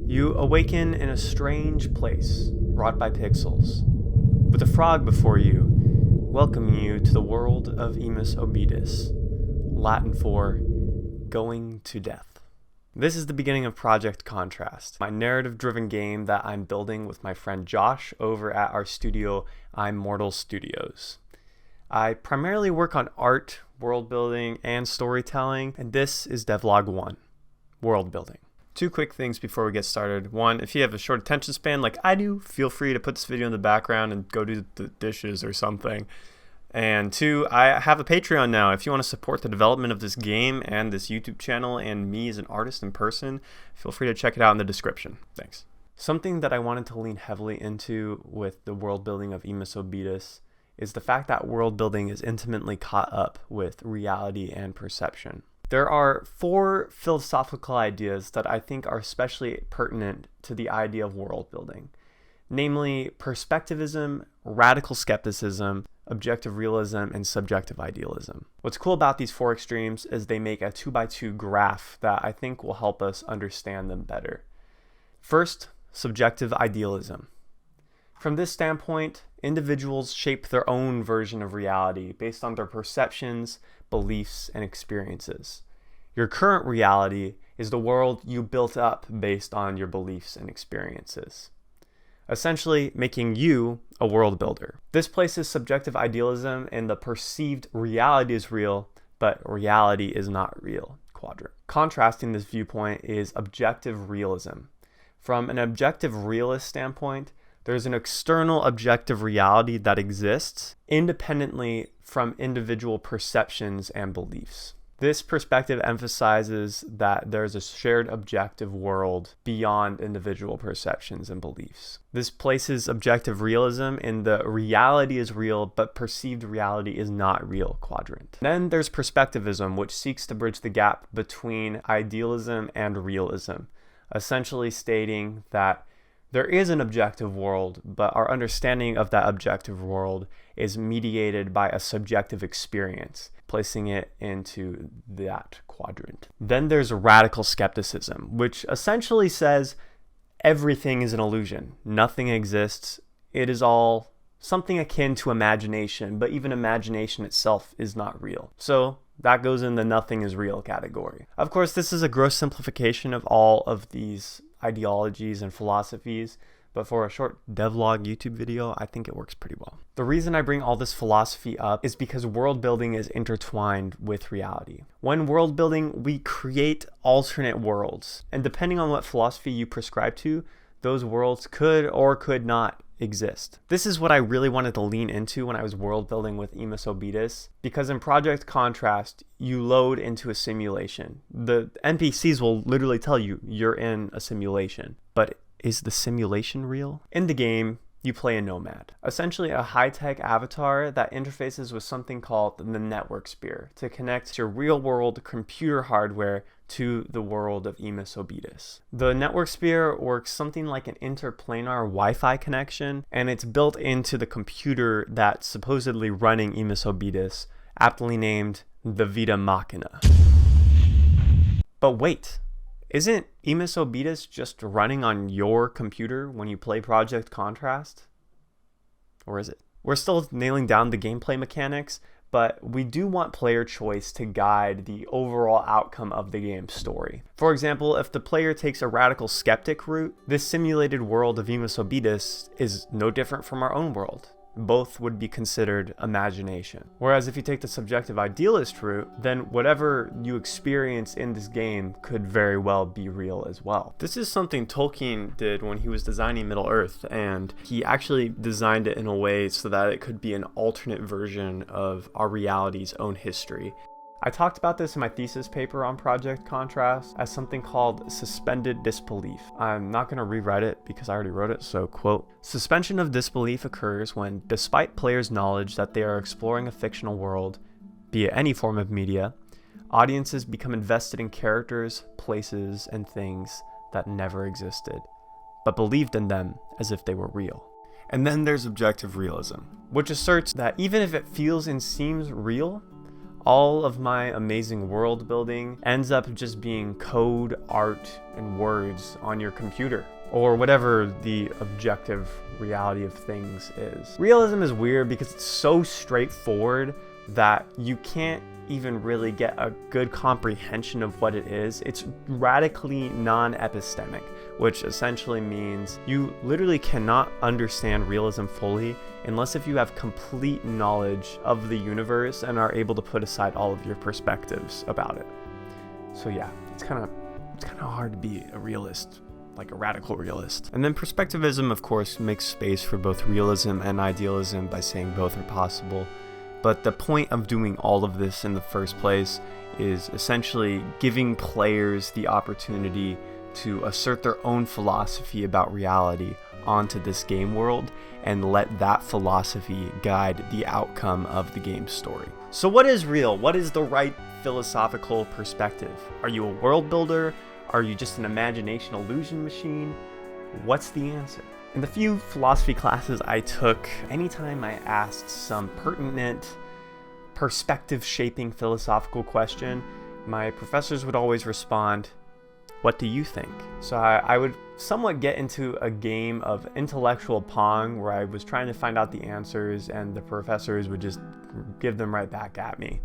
You awaken in a strange place, wrought by pixels, with a frog before you, welcoming you to the world of Imus Obitus, Latin for going to death. This is the beginning of Project Contrast, my narrative-driven game that I'm building with my friend Josh over at our studio, Immortal Studios. I primarily work on art, world building, and storytelling, and this is Devlog 1, World Building. Two quick things before we get started. One, if you have a short attention span like I do, feel free to put this video in the background and go do the dishes or something. And two, I have a Patreon now. If you want to support the development of this game and this YouTube channel and me as an artist in person, feel free to check it out in the description. Thanks. Something that I wanted to lean heavily into with the world building of Imus Obitus is the fact that world building is intimately caught up with reality and perception. There are 4 philosophical ideas that I think are especially pertinent to the idea of world building, namely perspectivism, radical skepticism, objective realism, and subjective idealism. What's cool about these 4 extremes is they make a 2x2 graph that I think will help us understand them better. First, subjective idealism. From this standpoint, individuals shape their own version of reality based on their perceptions, beliefs, and experiences. Your current reality is the world you built up based on your beliefs and experiences, essentially making you a world builder. This places subjective idealism in the perceived reality is real, but reality is not real quadrant. Contrasting this viewpoint is objective realism. From an objective realist standpoint, there's an external objective reality that exists independently from individual perceptions and beliefs. This perspective emphasizes that there's a shared objective world beyond individual perceptions and beliefs. This places objective realism in the reality is real, but perceived reality is not real quadrant. Then there's perspectivism, which seeks to bridge the gap between idealism and realism, essentially stating that there is an objective world, but our understanding of that objective world is mediated by a subjective experience, placing it into that quadrant. Then there's radical skepticism, which essentially says everything is an illusion. Nothing exists. It is all something akin to imagination, but even imagination itself is not real. So that goes in the nothing is real category. Of course, this is a gross simplification of all of these ideologies and philosophies, but for a short devlog YouTube video, I think it works pretty well. The reason I bring all this philosophy up is because world building is intertwined with reality. When world building, we create alternate worlds, and depending on what philosophy you prescribe to, those worlds could or could not exist. This is what I really wanted to lean into when I was world building with Imus Obitus, because in Project Contrast, you load into a simulation. The NPCs will literally tell you you're in a simulation, but is the simulation real? In the game, you play a nomad, essentially a high-tech avatar that interfaces with something called the network sphere to connect your real-world computer hardware to the world of Imus Obitus. The network sphere works something like an interplanar Wi-Fi connection, and it's built into the computer that's supposedly running Imus Obitus, aptly named the Vita Machina. But wait, isn't Imus Obitus just running on your computer when you play Project Contrast? Or is it? We're still nailing down the gameplay mechanics, but we do want player choice to guide the overall outcome of the game's story. For example, if the player takes a radical skeptic route, this simulated world of Imus Obitus is no different from our own world. Both would be considered imagination. Whereas if you take the subjective idealist route, then whatever you experience in this game could very well be real as well. This is something Tolkien did when he was designing Middle-earth, and he actually designed it in a way so that it could be an alternate version of our reality's own history. I talked about this in my thesis paper on Project Contrast as something called suspended disbelief. I'm not going to rewrite it because I already wrote it, so quote, "Suspension of disbelief occurs when, despite players' knowledge that they are exploring a fictional world, be it any form of media, audiences become invested in characters, places, and things that never existed, but believed in them as if they were real." And then there's objective realism, which asserts that even if it feels and seems real, all of my amazing world building ends up just being code, art, and words on your computer, or whatever the objective reality of things is. Realism is weird because it's so straightforward that you can't even really get a good comprehension of what it is. It's radically non-epistemic, which essentially means you literally cannot understand realism fully unless if you have complete knowledge of the universe and are able to put aside all of your perspectives about it. So yeah, it's kind of hard to be a realist, like a radical realist. And then perspectivism, of course, makes space for both realism and idealism by saying both are possible. But the point of doing all of this in the first place is essentially giving players the opportunity to assert their own philosophy about reality onto this game world and let that philosophy guide the outcome of the game's story. So what is real? What is the right philosophical perspective? Are you a world builder? Are you just an imagination illusion machine? What's the answer? In the few philosophy classes I took, anytime I asked some pertinent, perspective-shaping philosophical question, my professors would always respond, "What do you think?" So I would somewhat get into a game of intellectual pong where I was trying to find out the answers and the professors would just give them right back at me.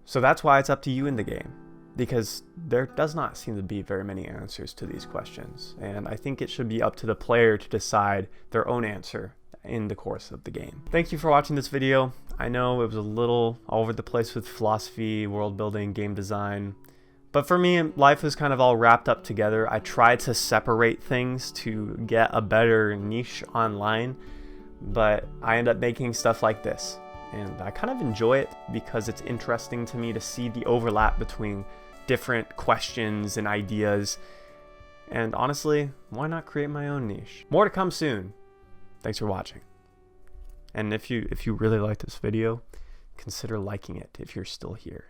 So that's why it's up to you in the game, because there does not seem to be very many answers to these questions, and I think it should be up to the player to decide their own answer in the course of the game. Thank you for watching this video. I know it was a little all over the place with philosophy, world building, game design, but for me, life was kind of all wrapped up together. I tried to separate things to get a better niche online, but I end up making stuff like this, and I kind of enjoy it because it's interesting to me to see the overlap between different questions and ideas, and honestly, why not create my own niche? More to come soon. Thanks for watching. And if you really like this video, consider liking it if you're still here.